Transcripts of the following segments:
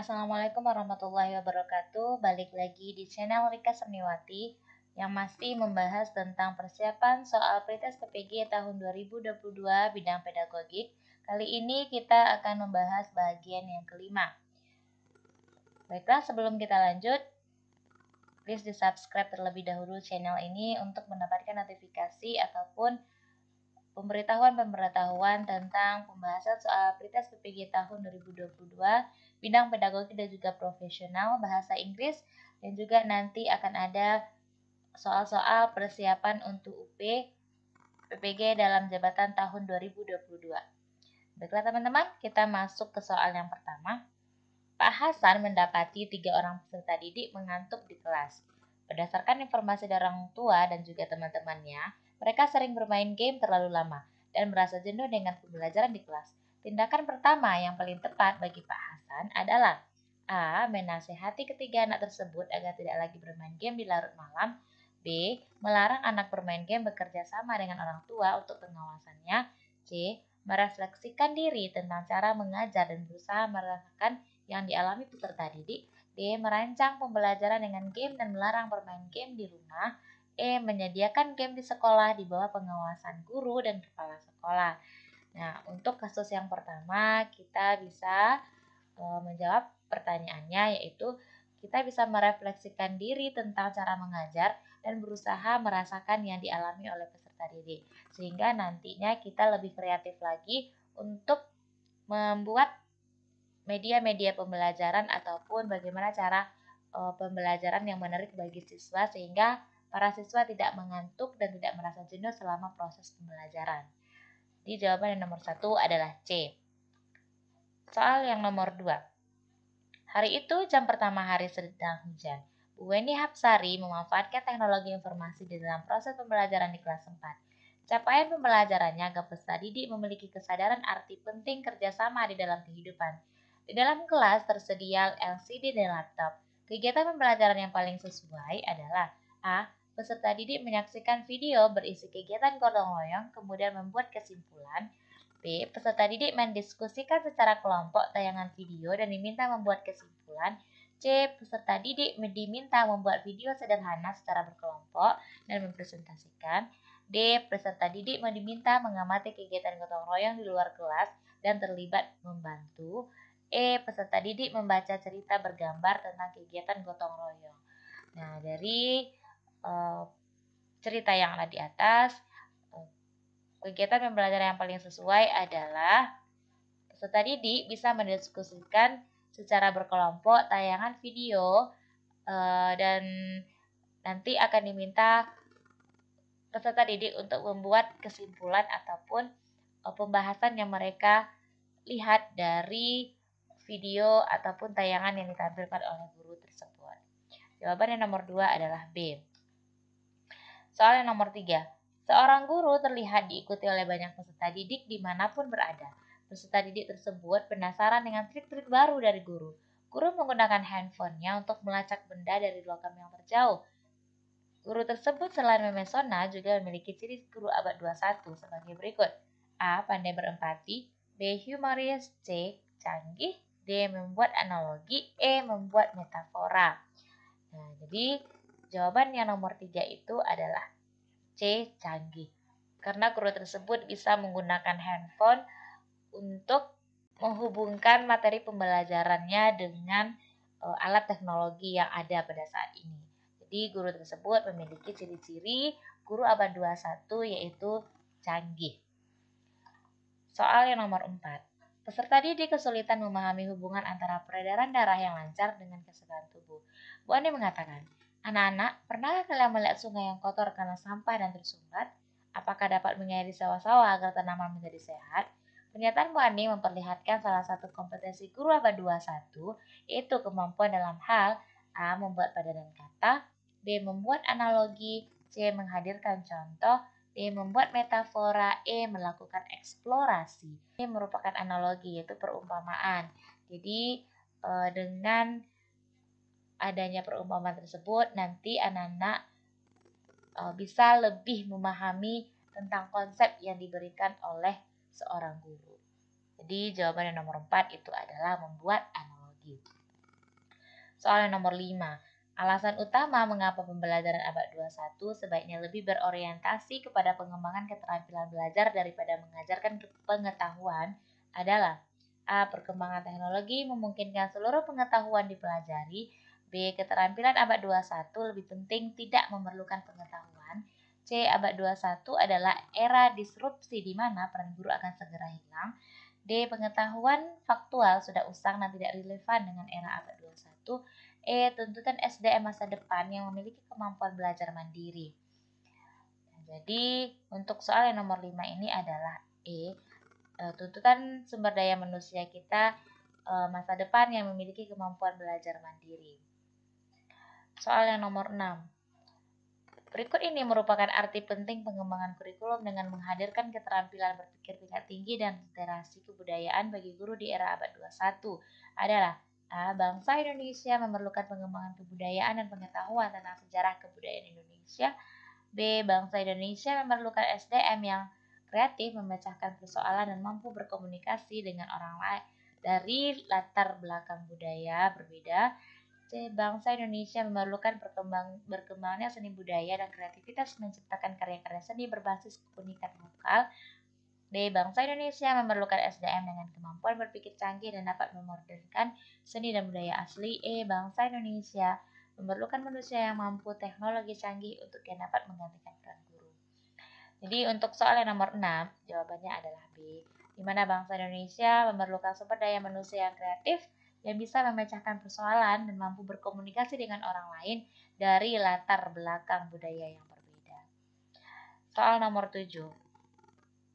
Assalamualaikum warahmatullahi wabarakatuh. Balik lagi di channel Rika Serniwati yang masih membahas tentang persiapan soal pretest PPG tahun 2022 bidang pedagogik. Kali ini kita akan membahas bagian yang kelima. Baiklah, sebelum kita lanjut, please di subscribe terlebih dahulu channel ini untuk mendapatkan notifikasi ataupun pemberitahuan tentang pembahasan soal pretest PPG tahun 2022 bidang pedagogi dan juga profesional bahasa Inggris, dan juga nanti akan ada soal-soal persiapan untuk UP PPG dalam jabatan tahun 2022. Baiklah teman-teman, kita masuk ke soal yang pertama. Pak Hasan mendapati 3 orang peserta didik mengantuk di kelas. Berdasarkan informasi dari orang tua dan juga teman-temannya, mereka sering bermain game terlalu lama dan merasa jenuh dengan pembelajaran di kelas. Tindakan pertama yang paling tepat bagi Pak Hasan adalah A. Menasehati ketiga anak tersebut agar tidak lagi bermain game di larut malam. B. Melarang anak bermain game bekerja sama dengan orang tua untuk pengawasannya. C. Merefleksikan diri tentang cara mengajar dan berusaha merasakan yang dialami peserta didik. D. Merancang pembelajaran dengan game dan melarang bermain game di rumah. E. Menyediakan game di sekolah di bawah pengawasan guru dan kepala sekolah. Nah, untuk kasus yang pertama kita bisa menjawab pertanyaannya, yaitu kita bisa merefleksikan diri tentang cara mengajar dan berusaha merasakan yang dialami oleh peserta didik, sehingga nantinya kita lebih kreatif lagi untuk membuat media-media pembelajaran ataupun bagaimana cara pembelajaran yang menarik bagi siswa, sehingga para siswa tidak mengantuk dan tidak merasa jenuh selama proses pembelajaran. Jadi jawaban yang nomor 1 adalah C. Soal yang nomor 2. Hari itu jam pertama hari sedang hujan. Bu Weni Hapsari memanfaatkan teknologi informasi di dalam proses pembelajaran di kelas 4. Capaian pembelajarannya agar peserta didik memiliki kesadaran arti penting kerjasama di dalam kehidupan. Di dalam kelas tersedia LCD dan laptop. Kegiatan pembelajaran yang paling sesuai adalah A. Peserta didik menyaksikan video berisi kegiatan gotong royong, kemudian membuat kesimpulan. B. Peserta didik mendiskusikan secara kelompok tayangan video dan diminta membuat kesimpulan. C. Peserta didik diminta membuat video sederhana secara berkelompok dan mempresentasikan. D. Peserta didik diminta mengamati kegiatan gotong royong di luar kelas dan terlibat membantu. E. Peserta didik membaca cerita bergambar tentang kegiatan gotong royong. Nah, dari cerita yang ada di atas, kegiatan pembelajaran yang paling sesuai adalah peserta didik bisa mendiskusikan secara berkelompok tayangan video dan nanti akan diminta peserta didik untuk membuat kesimpulan ataupun pembahasan yang mereka lihat dari video ataupun tayangan yang ditampilkan oleh guru tersebut. Jawaban yang nomor 2 adalah B. Soal yang nomor 3. Seorang guru terlihat diikuti oleh banyak peserta didik dimanapun berada. Peserta didik tersebut penasaran dengan trik-trik baru dari guru. Guru menggunakan handphonenya untuk melacak benda dari lokasi yang terjauh. Guru tersebut selain memesona juga memiliki ciri guru abad 21 sebagai berikut. A. Pandai berempati. B. Humoris. C. Canggih. D. Membuat analogi. E. Membuat metafora. Nah, jadi jawaban yang nomor 3 itu adalah C. Canggih. Karena guru tersebut bisa menggunakan handphone untuk menghubungkan materi pembelajarannya dengan alat teknologi yang ada pada saat ini. Jadi guru tersebut memiliki ciri-ciri guru abad 21 yaitu canggih. Soal yang nomor 4. Peserta didik kesulitan memahami hubungan antara peredaran darah yang lancar dengan kesegaran tubuh. Bu Ani mengatakan, anak-anak, pernahkah kalian melihat sungai yang kotor karena sampah dan tersumbat? Apakah dapat mengairi sawah-sawah agar tanaman menjadi sehat? Pernyataan Bu Ani memperlihatkan salah satu kompetensi guru abad 21, yaitu kemampuan dalam hal A. Membuat padanan kata, B. Membuat analogi, C. Menghadirkan contoh, D. Membuat metafora, E. Melakukan eksplorasi. Ini merupakan analogi, yaitu perumpamaan. Jadi dengan adanya perumpamaan tersebut, nanti anak-anak bisa lebih memahami tentang konsep yang diberikan oleh seorang guru. Jadi jawaban yang nomor 4 itu adalah membuat analogi. Soal yang nomor 5. Alasan utama mengapa pembelajaran abad 21 sebaiknya lebih berorientasi kepada pengembangan keterampilan belajar daripada mengajarkan pengetahuan adalah A. Perkembangan teknologi memungkinkan seluruh pengetahuan dipelajari. B. Keterampilan abad 21 lebih penting tidak memerlukan pengetahuan. C. Abad 21 adalah era disrupsi di mana peran guru akan segera hilang. D. Pengetahuan faktual sudah usang dan tidak relevan dengan era abad 21. E. Tuntutan SDM masa depan yang memiliki kemampuan belajar mandiri. Nah, jadi untuk soal yang nomor 5 ini adalah E. Tuntutan sumber daya manusia kita masa depan yang memiliki kemampuan belajar mandiri. Soal yang nomor 6. Berikut ini merupakan arti penting pengembangan kurikulum dengan menghadirkan keterampilan berpikir tingkat tinggi dan literasi kebudayaan bagi guru di era abad 21 adalah A. Bangsa Indonesia memerlukan pengembangan kebudayaan dan pengetahuan tentang sejarah kebudayaan Indonesia. B. Bangsa Indonesia memerlukan SDM yang kreatif, memecahkan persoalan dan mampu berkomunikasi dengan orang lain dari latar belakang budaya berbeda. C. Bangsa Indonesia memerlukan berkembangnya seni budaya dan kreativitas menciptakan karya-karya seni berbasis keunikan lokal. D. Bangsa Indonesia memerlukan SDM dengan kemampuan berpikir canggih dan dapat memodernkan seni dan budaya asli. E. Bangsa Indonesia memerlukan manusia yang mampu teknologi canggih untuk yang dapat menggantikan peran guru. Jadi untuk soal yang nomor 6, jawabannya adalah B, di mana bangsa Indonesia memerlukan sumber daya manusia yang kreatif, yang bisa memecahkan persoalan dan mampu berkomunikasi dengan orang lain dari latar belakang budaya yang berbeda. Soal nomor 7.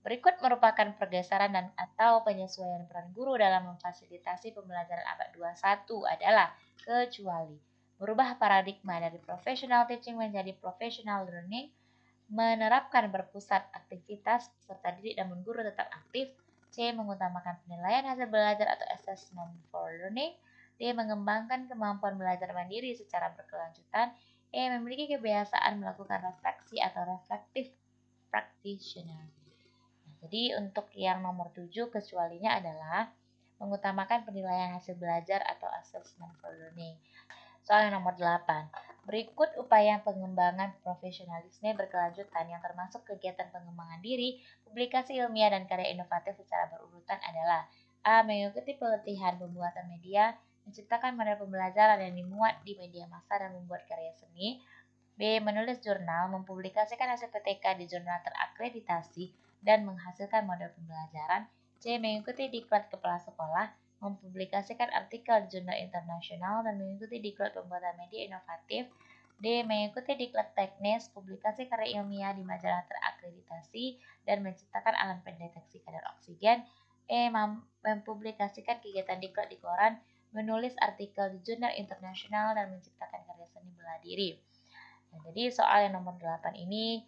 Berikut merupakan pergeseran dan atau penyesuaian peran guru dalam memfasilitasi pembelajaran abad 21 adalah kecuali merubah paradigma dari professional teaching menjadi professional learning, menerapkan berpusat aktivitas peserta didik namun guru tetap aktif. C. Mengutamakan penilaian hasil belajar atau assessment for learning. D. Mengembangkan kemampuan belajar mandiri secara berkelanjutan. E. Memiliki kebiasaan melakukan refleksi atau reflective practitioner. Nah, jadi untuk yang nomor 7 kecualinya adalah mengutamakan penilaian hasil belajar atau assessment for learning. Soal yang nomor 8. Berikut upaya pengembangan profesionalisme berkelanjutan yang termasuk kegiatan pengembangan diri, publikasi ilmiah, dan karya inovatif secara berurutan adalah A. Mengikuti pelatihan pembuatan media, menciptakan model pembelajaran yang dimuat di media massa dan membuat karya seni. B. Menulis jurnal, mempublikasikan hasil PTK di jurnal terakreditasi dan menghasilkan model pembelajaran. C. Mengikuti diklat kepala sekolah, mempublikasikan artikel di jurnal internasional dan mengikuti diklat pembuatan media inovatif. D. Mengikuti diklat teknis, publikasi karya ilmiah di majalah terakreditasi dan menciptakan alat pendeteksi kadar oksigen. E. Mempublikasikan kegiatan diklat di koran, menulis artikel di jurnal internasional dan menciptakan karya seni bela diri. Nah, jadi soal yang nomor 8 ini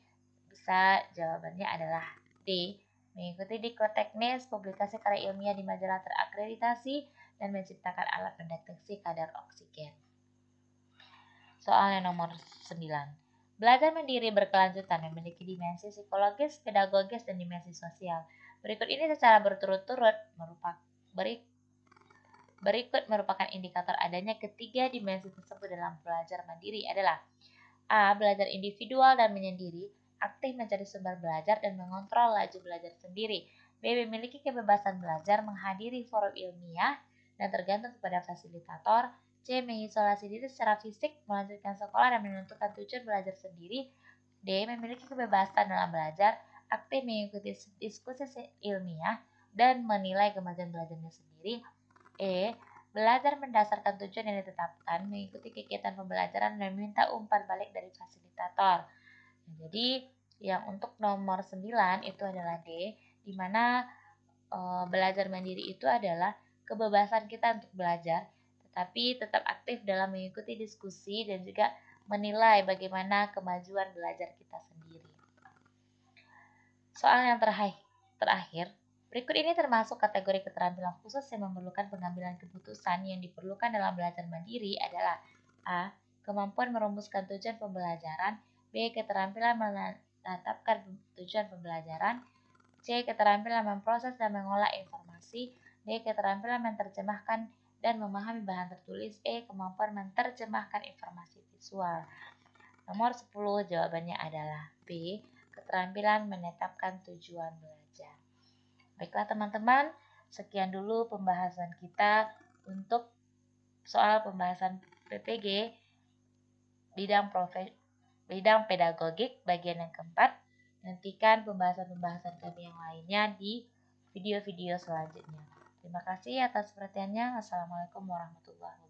bisa jawabannya adalah D. Mengikuti diklat teknis, publikasi karya ilmiah di majalah terakreditasi, dan menciptakan alat pendeteksi kadar oksigen. Soal yang nomor 9. Belajar mandiri berkelanjutan memiliki dimensi psikologis, pedagogis, dan dimensi sosial. Berikut ini secara berturut-turut merupakan indikator adanya ketiga dimensi tersebut dalam belajar mandiri adalah A. Belajar individual dan menyendiri, aktif mencari sumber belajar dan mengontrol laju belajar sendiri. B. Memiliki kebebasan belajar, menghadiri forum ilmiah, dan tergantung kepada fasilitator. C. Mengisolasi diri secara fisik, melanjutkan sekolah dan menentukan tujuan belajar sendiri. D. Memiliki kebebasan dalam belajar, aktif mengikuti diskusi ilmiah, dan menilai kemajuan belajarnya sendiri. E. Belajar berdasarkan tujuan yang ditetapkan, mengikuti kegiatan pembelajaran dan meminta umpan balik dari fasilitator. Nah, jadi yang untuk nomor 9 itu adalah D, di mana belajar mandiri itu adalah kebebasan kita untuk belajar, tetapi tetap aktif dalam mengikuti diskusi dan juga menilai bagaimana kemajuan belajar kita sendiri. Soal yang terakhir, berikut ini termasuk kategori keterampilan khusus yang memerlukan pengambilan keputusan yang diperlukan dalam belajar mandiri adalah A. Kemampuan merumuskan tujuan pembelajaran. B. Keterampilan menetapkan tujuan pembelajaran. C. Keterampilan memproses dan mengolah informasi. D. Keterampilan menerjemahkan dan memahami bahan tertulis. Kemampuan menerjemahkan informasi visual. Nomor 10 jawabannya adalah B. Keterampilan menetapkan tujuan belajar. Baiklah teman-teman, sekian dulu pembahasan kita untuk soal pembahasan PPG bidang pedagogik bagian yang keempat. Nantikan pembahasan-pembahasan kami yang lainnya di video-video selanjutnya. Terima kasih atas perhatiannya. Assalamualaikum warahmatullahi wabarakatuh.